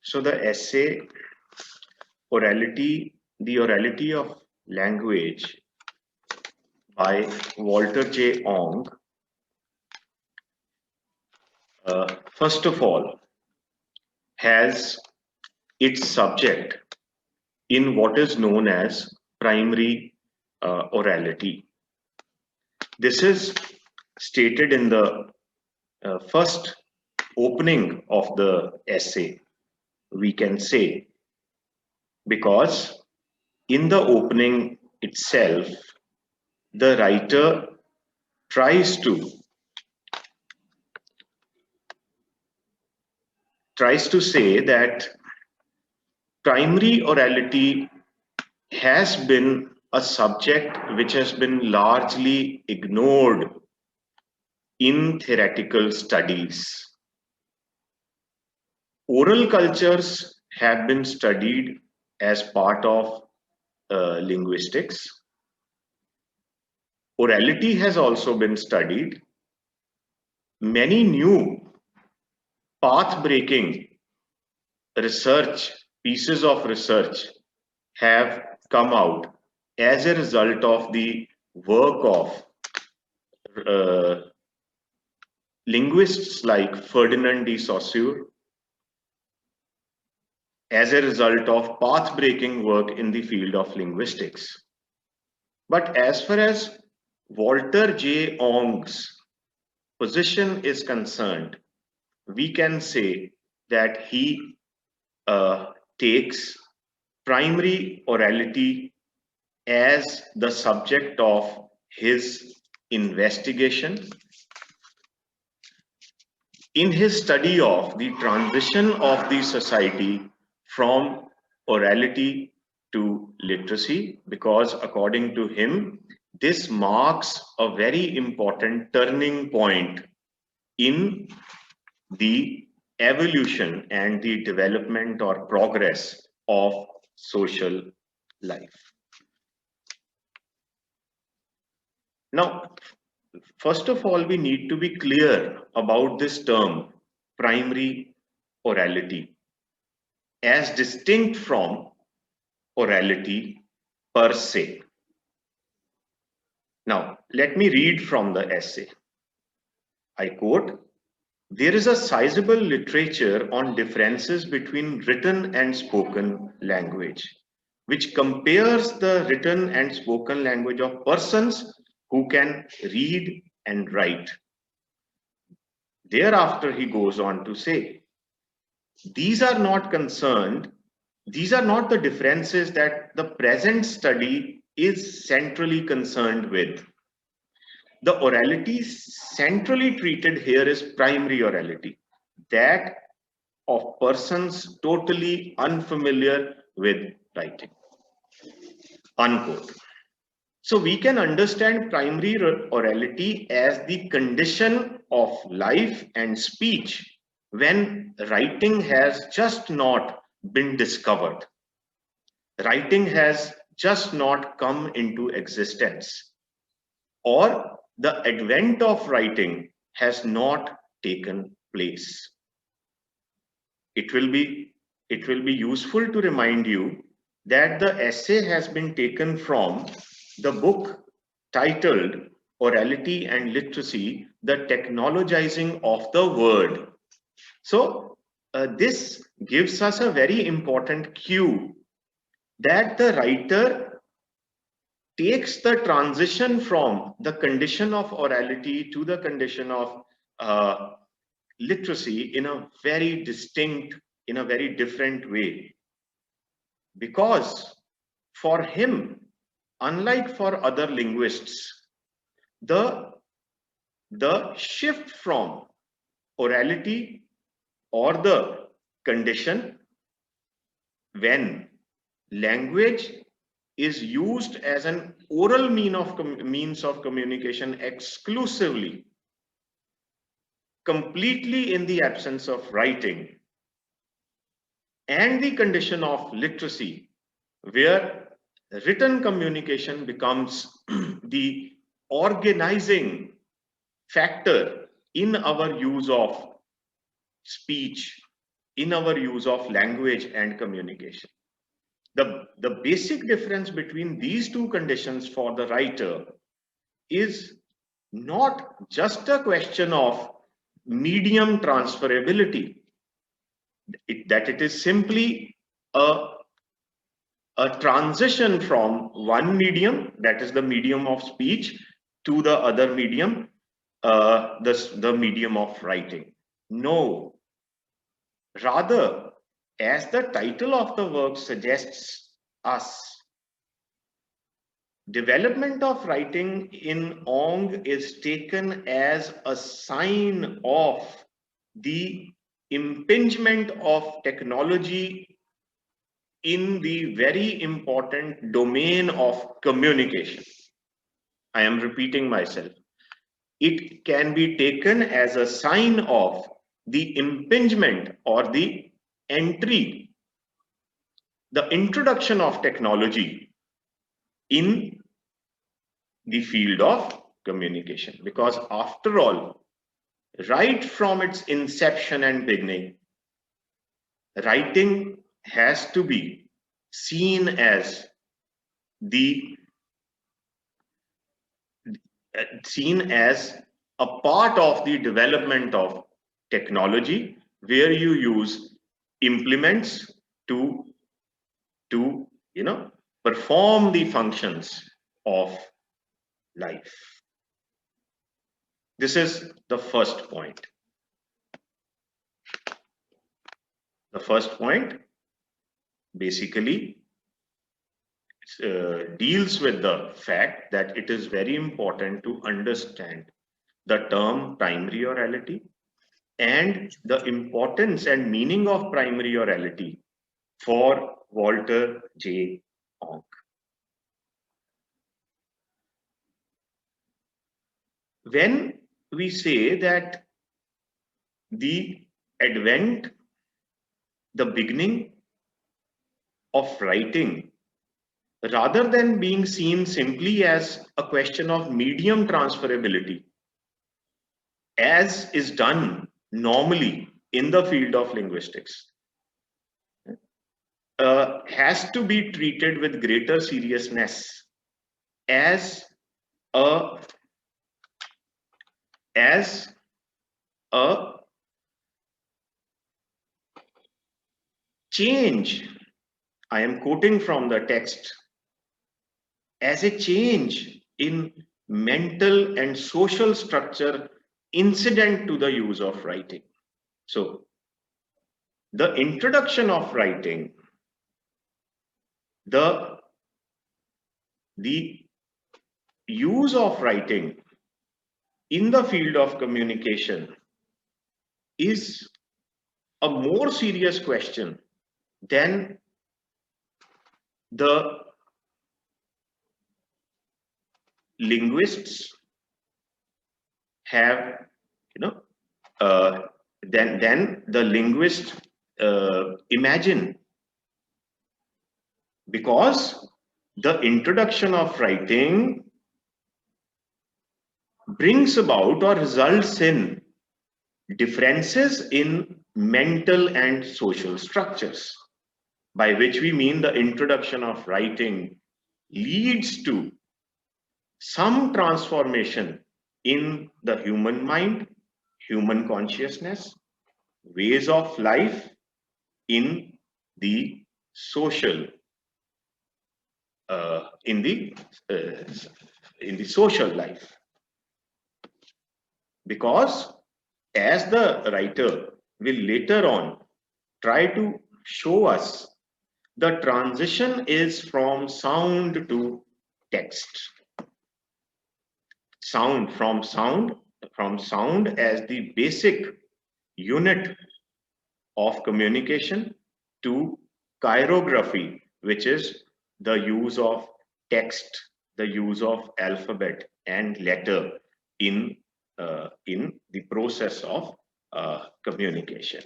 So the essay Orality, the Orality of Language by Walter J. Ong, first of all, has its subject in what is known as primary orality. This is stated in the first opening of the essay, we can say, because in the opening itself, the writer tries to say that primary orality has been a subject which has been largely ignored in theoretical studies. Oral cultures have been studied as part of linguistics. Orality has also been studied. Many new path-breaking pieces of research have come out as a result of the work of linguists like Ferdinand de Saussure, as a result of path-breaking work in the field of linguistics. But as far as Walter J. Ong's position is concerned, we can say that he takes primary orality as the subject of his investigation. In his study of the transition of the society from orality to literacy, because according to him, this marks a very important turning point in the evolution and the development or progress of social life. Now, first of all, we need to be clear about this term, primary orality, as distinct from orality per se. Now, let me read from the essay. I quote, "There is a sizable literature on differences between written and spoken language, which compares the written and spoken language of persons who can read and write." Thereafter, he goes on to say, these are not the differences that the present study is centrally concerned with. The orality centrally treated here is primary orality, that of persons totally unfamiliar with writing. Unquote. So we can understand primary orality as the condition of life and speech when writing has just not been discovered. Writing has just not come into existence, or the advent of writing has not taken place. It will be useful to remind you that the essay has been taken from the book titled Orality and Literacy, the Technologizing of the Word. So this gives us a very important cue that the writer takes the transition from the condition of orality to the condition of literacy in a very distinct, in a very different way. Because for him, unlike for other linguists, the shift from orality or the condition when language is used as an oral means of communication exclusively, completely in the absence of writing, and the condition of literacy where written communication becomes the organizing factor in our use of speech in our use of language and communication. The basic difference between these two conditions for the writer is not just a question of medium transferability, that it is simply a transition from one medium, that is the medium of speech, to the other medium, the medium of writing. No, rather, as the title of the work suggests us, development of writing in Ong is taken as a sign of the impingement of technology in the very important domain of communication. I am repeating myself. It can be taken as a sign of the impingement or the entry, the introduction of technology in the field of communication. Because after all, right from its inception and beginning, writing has to be seen as a part of the development of technology, where you use implements to perform the functions of life. This is the first point. The first point basically deals with the fact that it is very important to understand the term primary orality and the importance and meaning of primary orality for Walter J. Ong. When we say that the advent, the beginning of writing, rather than being seen simply as a question of medium transferability, as is done normally in the field of linguistics, has to be treated with greater seriousness as a change. I am quoting from the text, as a change in mental and social structure incident to the use of writing. So the introduction of writing, the use of writing in the field of communication is a more serious question than the linguists have, then the linguists imagine, because the introduction of writing brings about or results in differences in mental and social structures, by which we mean the introduction of writing leads to some transformation in the human mind, human consciousness, ways of life in the social, in the social life. Because as the writer will later on try to show us, the transition is from sound to text. From sound as the basic unit of communication, to chirography, which is the use of text, the use of alphabet and letter in the process of communication.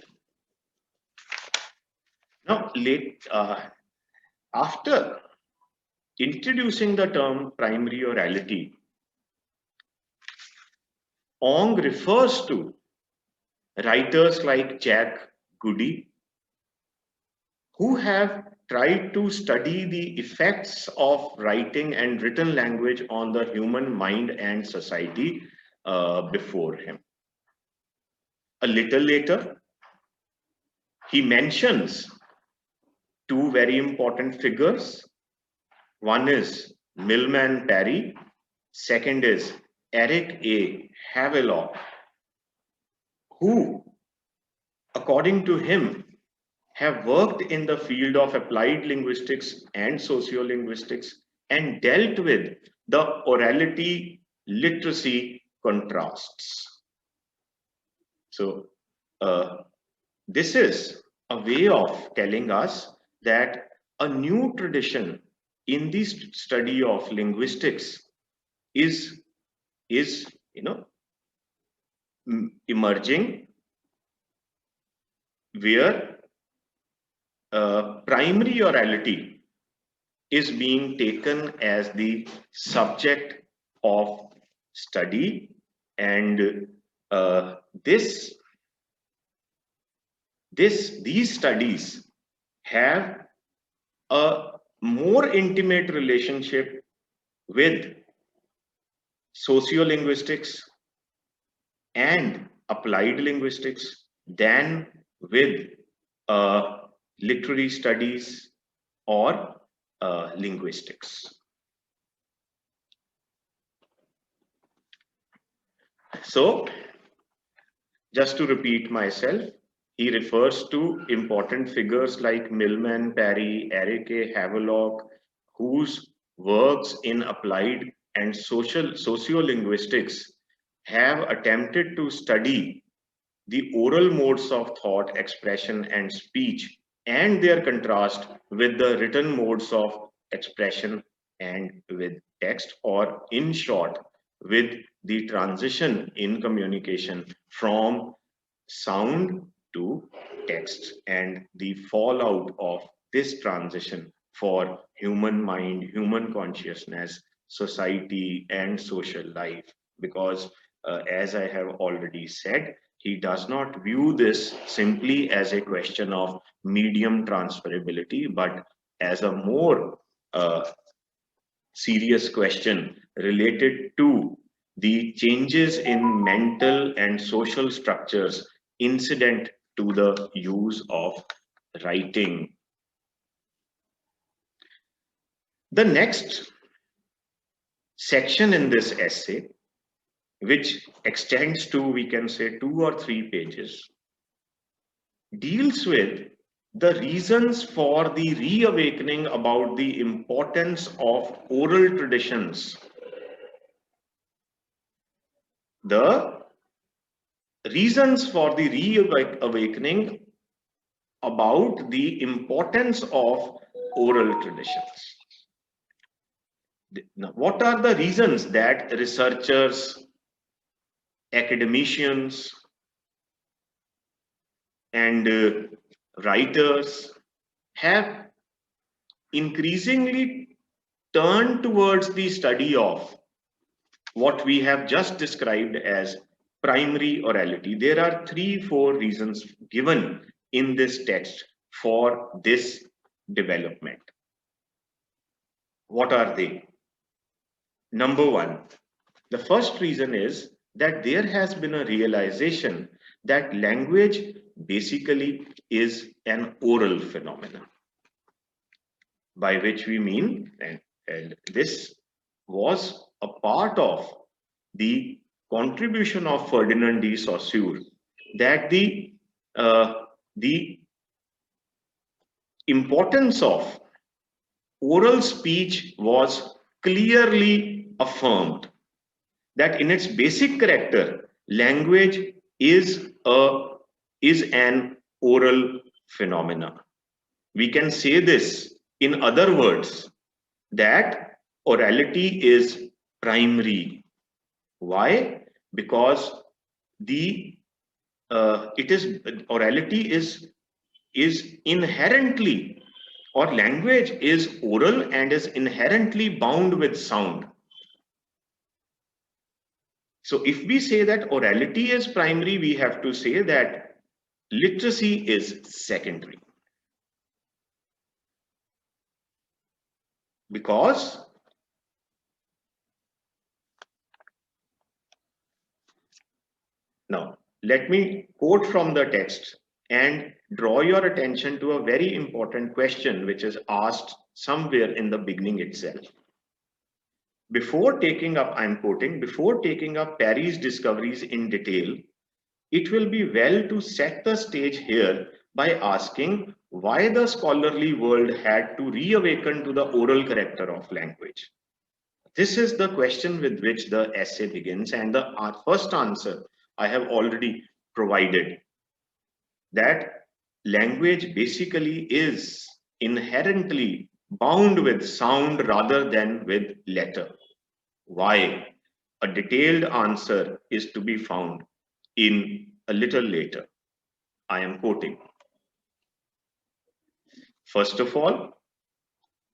Now, after introducing the term primary orality, Ong refers to writers like Jack Goody who have tried to study the effects of writing and written language on the human mind and society before him. A little later, he mentions two very important figures. One is Milman Parry, second is Eric A. Havelock, who, according to him, have worked in the field of applied linguistics and sociolinguistics and dealt with the orality literacy contrasts. So this is a way of telling us that a new tradition in the study of linguistics is emerging, where primary orality is being taken as the subject of study, and these studies have a more intimate relationship with sociolinguistics and applied linguistics than with literary studies or linguistics. So, just to repeat myself, he refers to important figures like Milman Parry, Eric A. Havelock, whose works in applied and sociolinguistics have attempted to study the oral modes of thought, expression, and speech, and their contrast with the written modes of expression and with text, or in short, with the transition in communication from sound to text and the fallout of this transition for human mind, human consciousness, society, and social life. Because as I have already said, he does not view this simply as a question of medium transferability, but as a more serious question related to the changes in mental and social structures incident to the use of writing. The next section in this essay, which extends to, we can say, 2 or 3 pages, deals with the reasons for the reawakening about the importance of oral traditions. The reasons for the reawakening about the importance of oral traditions. Now, what are the reasons that researchers, academicians, and writers have increasingly turned towards the study of what we have just described as primary orality? There are 3-4 reasons given in this text for this development. What are they? Number one, the first reason is that there has been a realization that language basically is an oral phenomenon, by which we mean, and this was a part of the contribution of Ferdinand de Saussure, that the importance of oral speech was clearly affirmed, that in its basic character, language is an oral phenomena. We can say this in other words, that orality is primary. Why? Because orality is inherently, or language is oral and is inherently bound with sound. So if we say that orality is primary, we have to say that literacy is secondary. Because now let me quote from the text and draw your attention to a very important question which is asked somewhere in the beginning itself. Before taking up, I'm quoting, before taking up Parry's discoveries in detail, it will be well to set the stage here by asking why the scholarly world had to reawaken to the oral character of language. This is the question with which the essay begins, and the first answer I have already provided, that language basically is inherently bound with sound rather than with letter. Why? A detailed answer is to be found in a little later. I am quoting. First of all,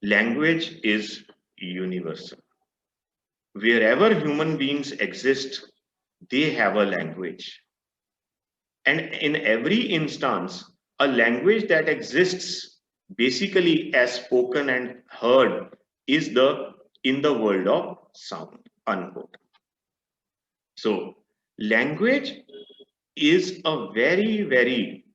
language is universal. Wherever human beings exist, they have a language. And in every instance, a language that exists basically as spoken and heard is in the world of sound, unquote. So language is a very, very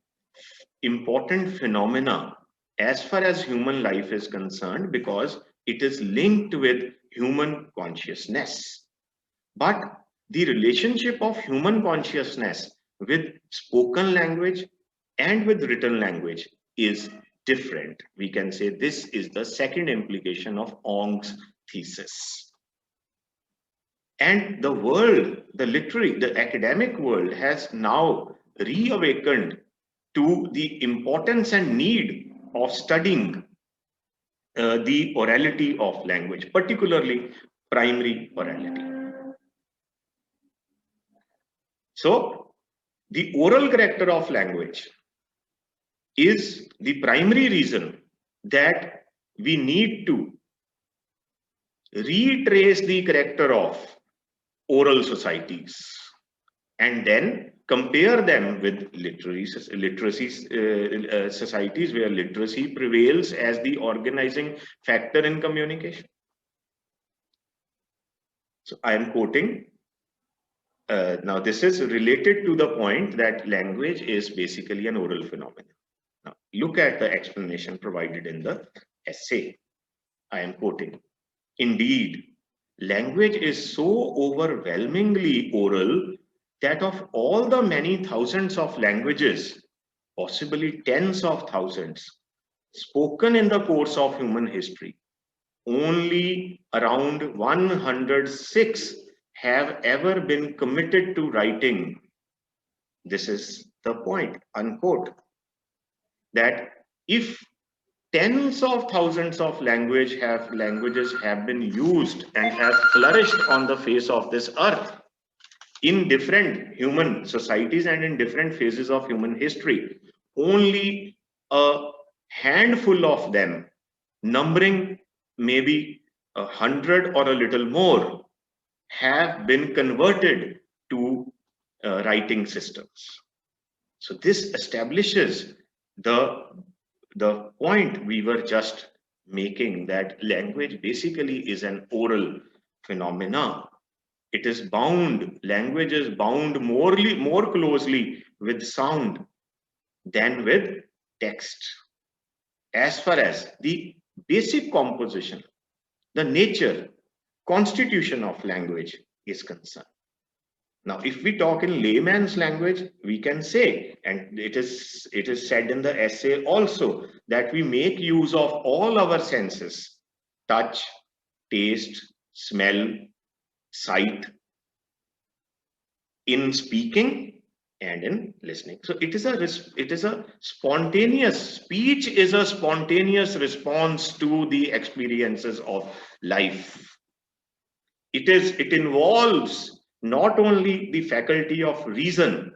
important phenomena as far as human life is concerned, because it is linked with human consciousness. But the relationship of human consciousness with spoken language and with written language is different. We can say this is the second implication of Ong's thesis. And the world, the literary, the academic world has now reawakened to the importance and need of studying the orality of language, particularly primary orality. So, the oral character of language is the primary reason that we need to retrace the character of oral societies and then compare them with literacy societies where literacy prevails as the organizing factor in communication. So I am quoting. Now this is related to the point that language is basically an oral phenomenon. Now look at the explanation provided in the essay. I am quoting. Indeed, language is so overwhelmingly oral that of all the many thousands of languages, possibly tens of thousands, spoken in the course of human history, only around 106 have ever been committed to writing. This is the point, unquote. That if tens of thousands of languages have been used and have flourished on the face of this earth in different human societies and in different phases of human history, only a handful of them, numbering maybe 100 or a little more, have been converted to writing systems. So this establishes the point we were just making, that language basically is an oral phenomena. It is bound, language is bound more closely with sound than with text. As far as the basic composition, the nature, constitution of language is concerned. Now, if we talk in layman's language, we can say, and it is said in the essay also, that we make use of all our senses: touch, taste, smell, sight, in speaking and in listening. So it is a spontaneous speech, is a spontaneous response to the experiences of life. It involves not only the faculty of reason,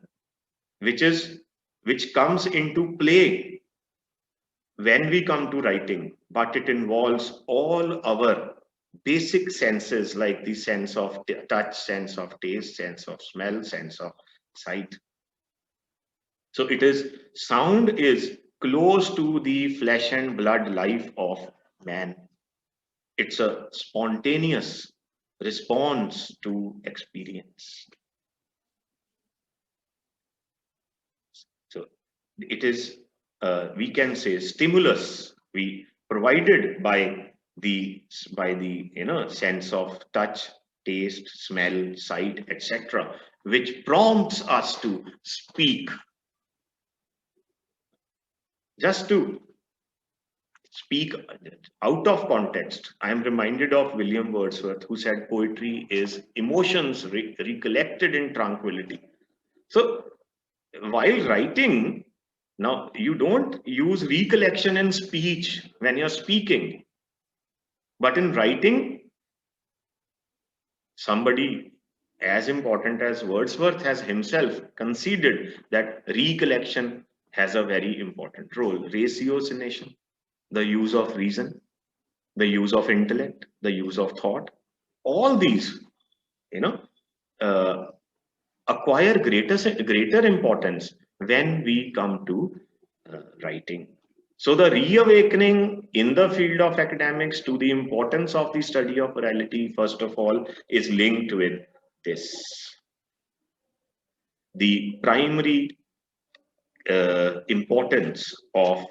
which comes into play when we come to writing, but it involves all our basic senses, like the sense of touch, sense of taste, sense of smell, sense of sight. So sound is close to the flesh and blood life of man. It's a spontaneous response to experience. So it is, we can say, stimulus we provided by the sense of touch, taste, smell, sight, etc., which prompts us to speak. Just to speak out of context, I am reminded of William Wordsworth, who said poetry is emotions recollected in tranquility. So while writing, now you don't use recollection in speech when you're speaking, but in writing, somebody as important as Wordsworth has himself conceded that recollection has a very important role. Ratiocination, the use of reason, the use of intellect, the use of thought, all these, uh, acquire greater importance when we come to writing. So the reawakening in the field of academics to the importance of the study of orality, first of all, is linked with this. The primary importance of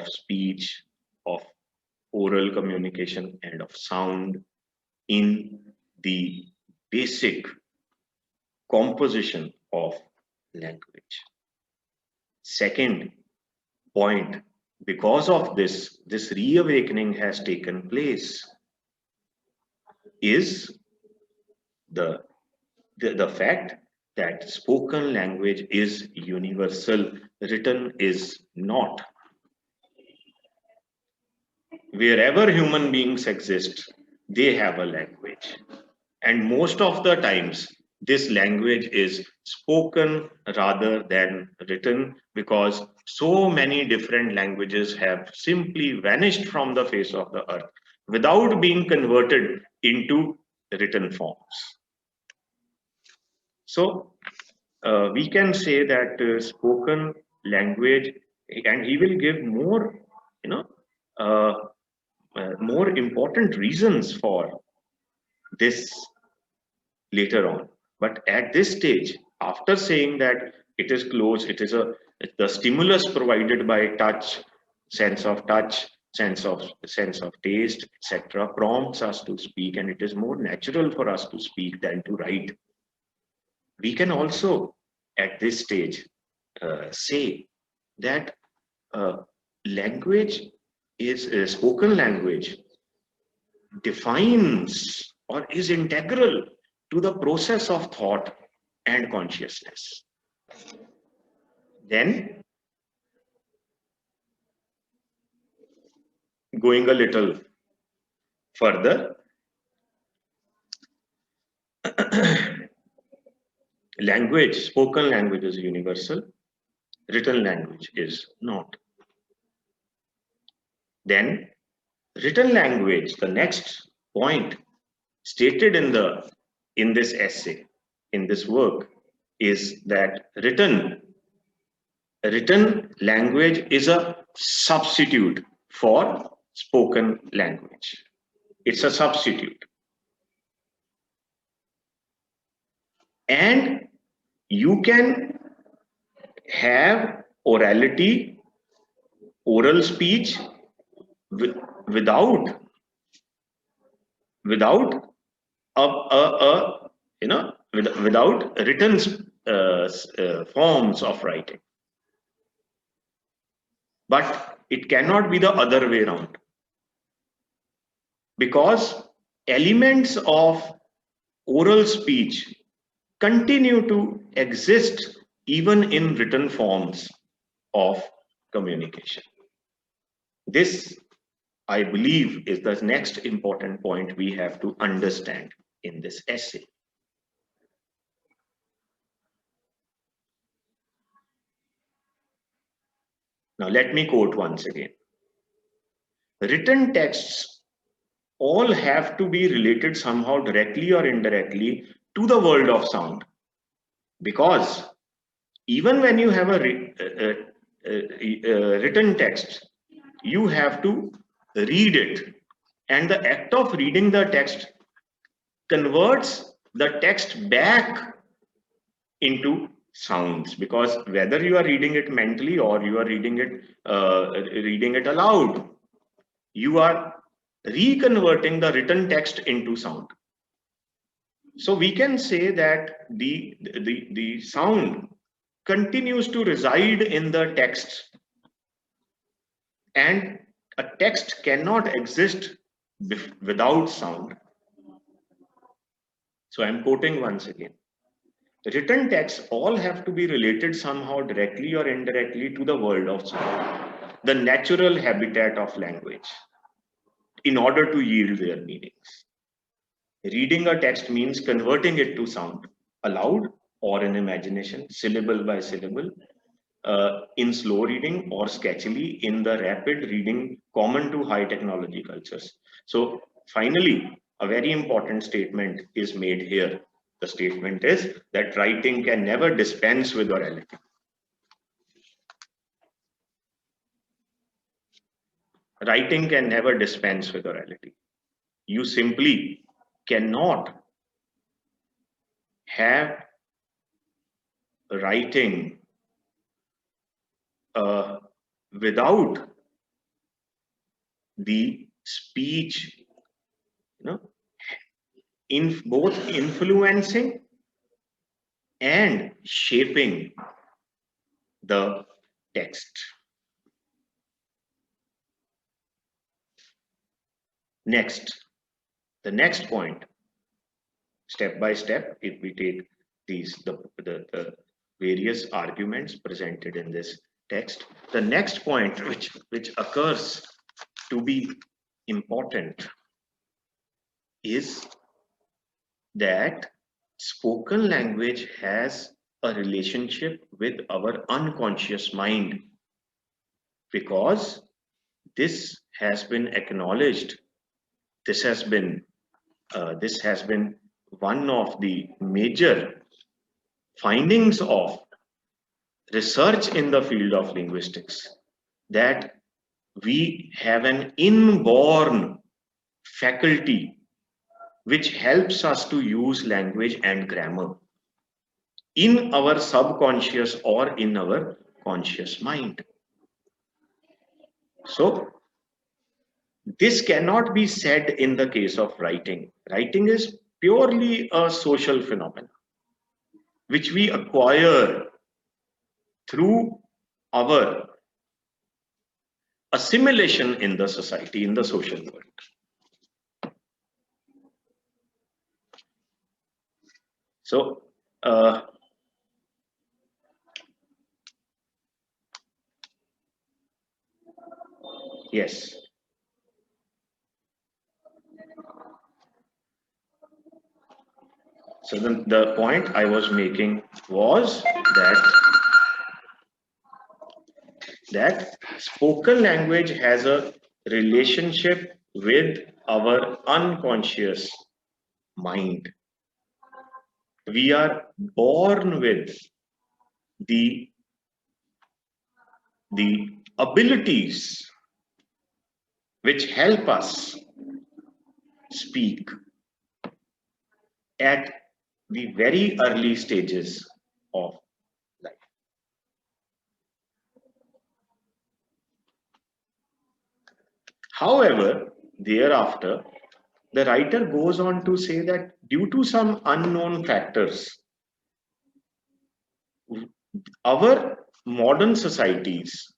speech, of oral communication, and of sound in the basic composition of language. Second point, because of this reawakening has taken place, is the fact that spoken language is universal, written is not. Wherever human beings exist, they have a language, and most of the times this language is spoken rather than written, because so many different languages have simply vanished from the face of the earth without being converted into written forms. So we can say that spoken language, and he will give more, more important reasons for this later on. But at this stage, after saying that it is close, it is the stimulus provided by touch, sense of taste, etc., prompts us to speak, and it is more natural for us to speak than to write. We can also, at this stage, say that language is spoken language defines or is integral to the process of thought and consciousness. Then, going a little further, language, spoken language is universal, written language is not. Then, written language, the next point stated in this essay, in this work, is that written language is a substitute for spoken language. It's a substitute. And you can have orality, oral speech, without written forms of writing. But it cannot be the other way around, because elements of oral speech continue to exist even in written forms of communication. This, I believe, is the next important point we have to understand in this essay. Now, let me quote once again. Written texts all have to be related somehow, directly or indirectly, to the world of sound. Because even when you have a written text, you have to read it and the act of reading the text converts the text back into sounds, because whether you are reading it mentally or you are reading it aloud, you are reconverting the written text into sound. So we can say that the sound continues to reside in the text, and a text cannot exist without sound. So I'm quoting once again. Written texts all have to be related somehow, directly or indirectly, to the world of sound, the natural habitat of language, in order to yield their meanings. Reading a text means converting it to sound, aloud or in imagination, syllable by syllable, in slow reading or sketchily in the rapid reading common to high technology cultures. So finally, a very important statement is made here. The statement is that writing can never dispense with orality. Writing can never dispense with orality. You simply cannot have writing without the speech, in both influencing and shaping the text. Next, the next point, step by step, if we take the various arguments presented in this text, the next point which occurs to be important is that spoken language has a relationship with our unconscious mind, because this has been acknowledged. This has been one of the major findings of research in the field of linguistics, that we have an inborn faculty which helps us to use language and grammar in our subconscious or in our conscious mind. So this cannot be said in the case of writing. Writing is purely a social phenomenon which we acquire through our assimilation in the society, in the social world. So yes. So the point I was making was that spoken language has a relationship with our unconscious mind. We are born with the abilities which help us speak at the very early stages of life. However, thereafter, the writer goes on to say that due to some unknown factors, our modern societies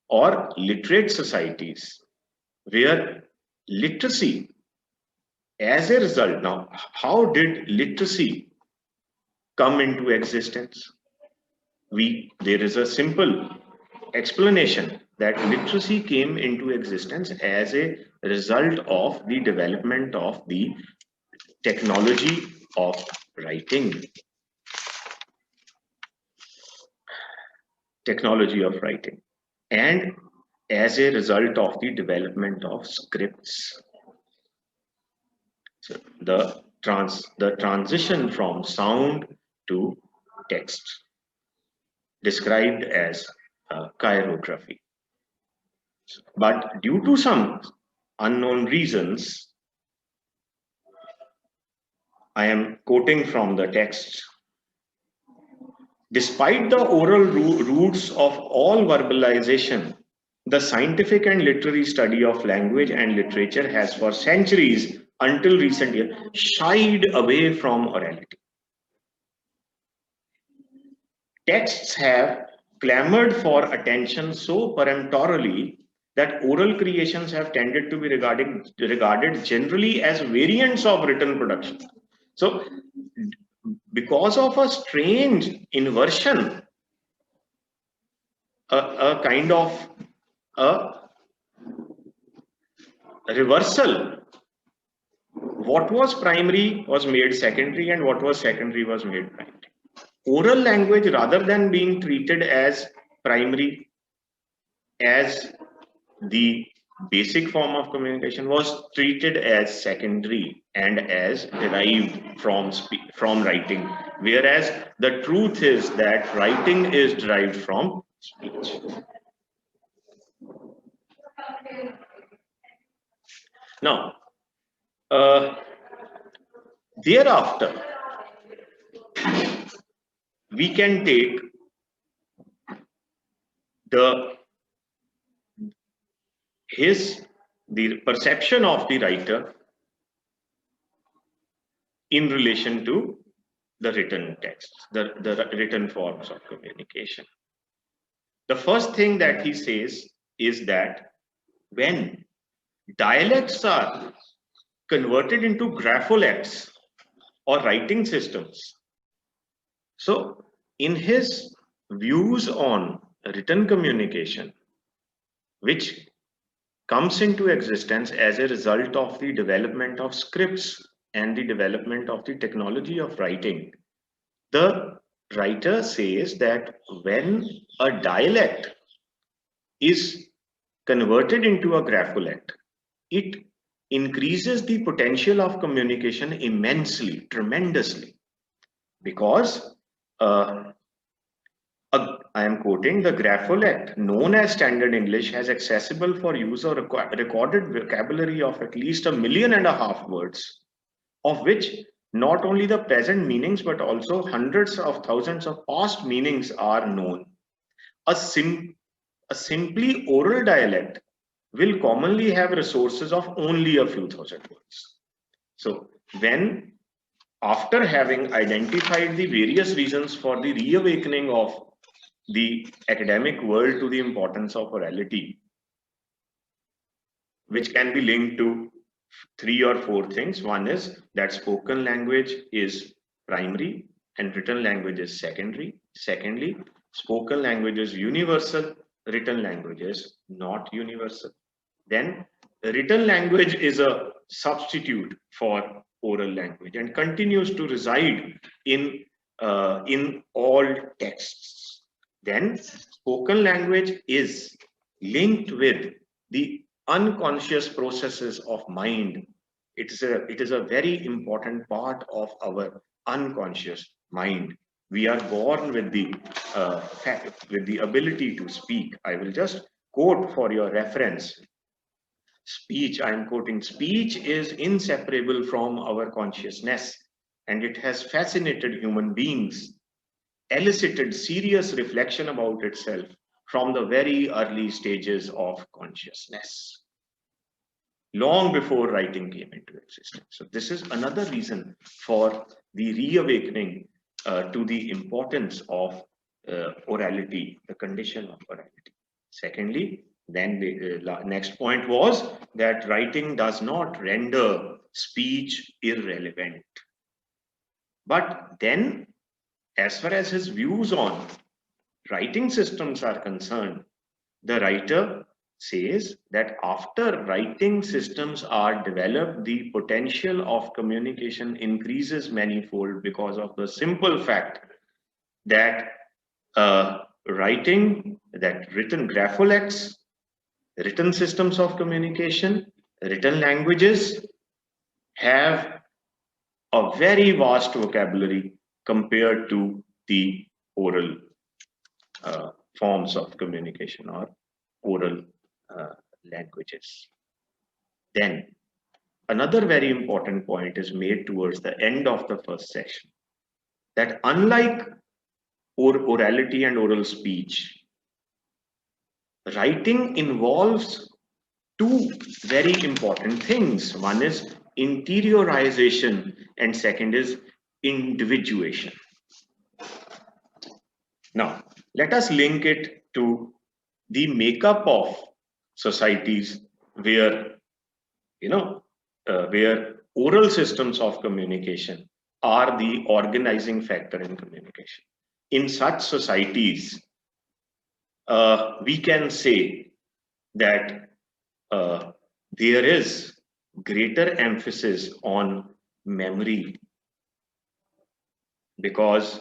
or literate societies, where literacy as a result, now how did literacy come into existence? There is a simple explanation that literacy came into existence as a result of the development of the technology of writing. And as a result of the development of scripts. So the transition from sound to text, described as chirography. But due to some unknown reasons, I am quoting from the text. Despite the oral roots of all verbalization, the scientific and literary study of language and literature has for centuries until recent years shied away from orality. Texts have clamored for attention so peremptorily that oral creations have tended to be regarded generally as variants of written production. So, because of a strange inversion, a kind of a reversal, what was primary was made secondary, and what was secondary was made primary. Oral language, rather than being treated as primary, as the basic form of communication, was treated as secondary and as derived from writing, whereas the truth is that writing is derived from speech. Now, thereafter, we can take the perception of the writer in relation to the written text, the written forms of communication. The first thing that he says is that when dialects are converted into grapholects or writing systems, so in his views on written communication, which comes into existence as a result of the development of scripts and the development of the technology of writing, the writer says that when a dialect is converted into a grapholect, it increases the potential of communication immensely, tremendously, because I am quoting, the grapholect, known as Standard English, has accessible for use a recorded vocabulary of at least 1.5 million words, of which not only the present meanings but also hundreds of thousands of past meanings are known. A simply oral dialect will commonly have resources of only a few thousand words. So when, after having identified the various reasons for the reawakening of the academic world to the importance of orality, which can be linked to 3 or 4 things. One is that spoken language is primary and written language is secondary. Secondly, spoken language is universal, written language is not universal. Then written language is a substitute for oral language and continues to reside in all texts. Then spoken language is linked with the unconscious processes of mind. It is a very important part of our unconscious mind. We are born with the ability to speak. I will just quote for your reference. Speech, I am quoting, speech is inseparable from our consciousness, and it has fascinated human beings, elicited serious reflection about itself from the very early stages of consciousness, long before writing came into existence. So this is another reason for the reawakening to the importance of orality, the condition of orality. Secondly, then the next point was that writing does not render speech irrelevant. But then, as far as his views on writing systems are concerned, the writer says that after writing systems are developed, the potential of communication increases manifold because of the simple fact that written grapholects, written systems of communication, written languages have a very vast vocabulary compared to the oral forms of communication or oral languages. Then another very important point is made towards the end of the first section, that unlike orality and oral speech, writing involves two very important things. One is interiorization and second is individuation. Now, let us link it to the makeup of societies where, where oral systems of communication are the organizing factor in communication. In such societies, we can say that there is greater emphasis on memory, because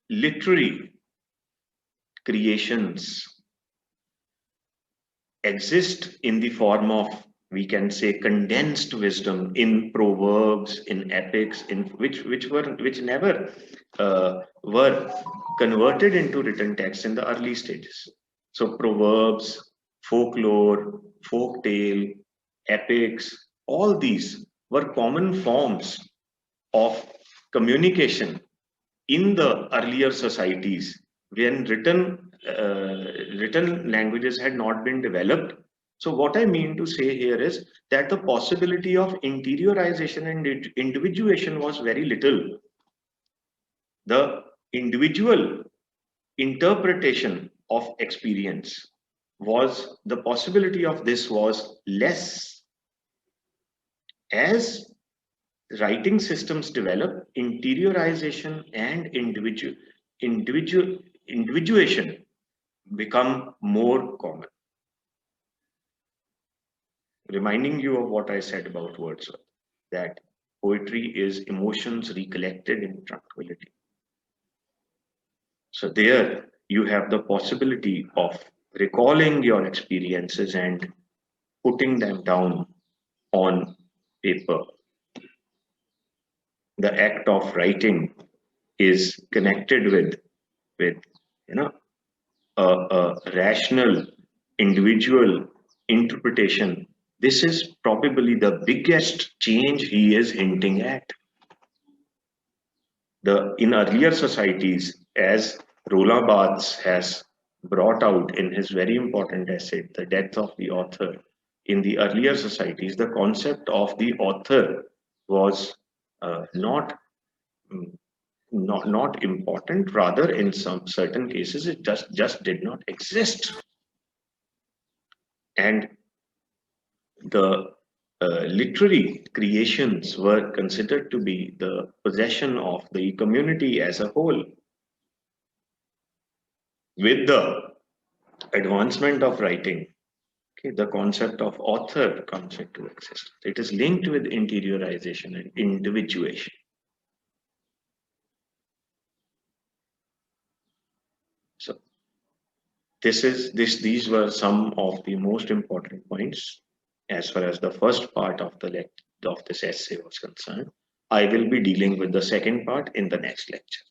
literary creations exist in the form of, we can say, condensed wisdom in proverbs, in epics, in which never were converted into written text in the early stages. So proverbs, folklore, folk tale, epics, all these were common forms of communication in the earlier societies when written languages had not been developed. So what I mean to say here is that the possibility of interiorization and individuation was very little. The individual interpretation of experience was, the possibility of this was less. As writing systems develop, interiorization and individuation become more common. Reminding you of what I said about Wordsworth, that poetry is emotions recollected in tranquility. So there you have the possibility of recalling your experiences and putting them down on paper. The act of writing is connected with a rational individual interpretation. This is probably the biggest change he is hinting at. In earlier societies, as Roland Barthes has brought out in his very important essay, The Death of the Author, in the earlier societies, the concept of the author was not important. Rather, in some certain cases, it just did not exist. And the literary creations were considered to be the possession of the community as a whole. With the advancement of writing, the concept of author comes into existence. It is linked with interiorization and individuation. So these were some of the most important points as far as the first part of this essay was concerned. I will be dealing with the second part in the next lecture.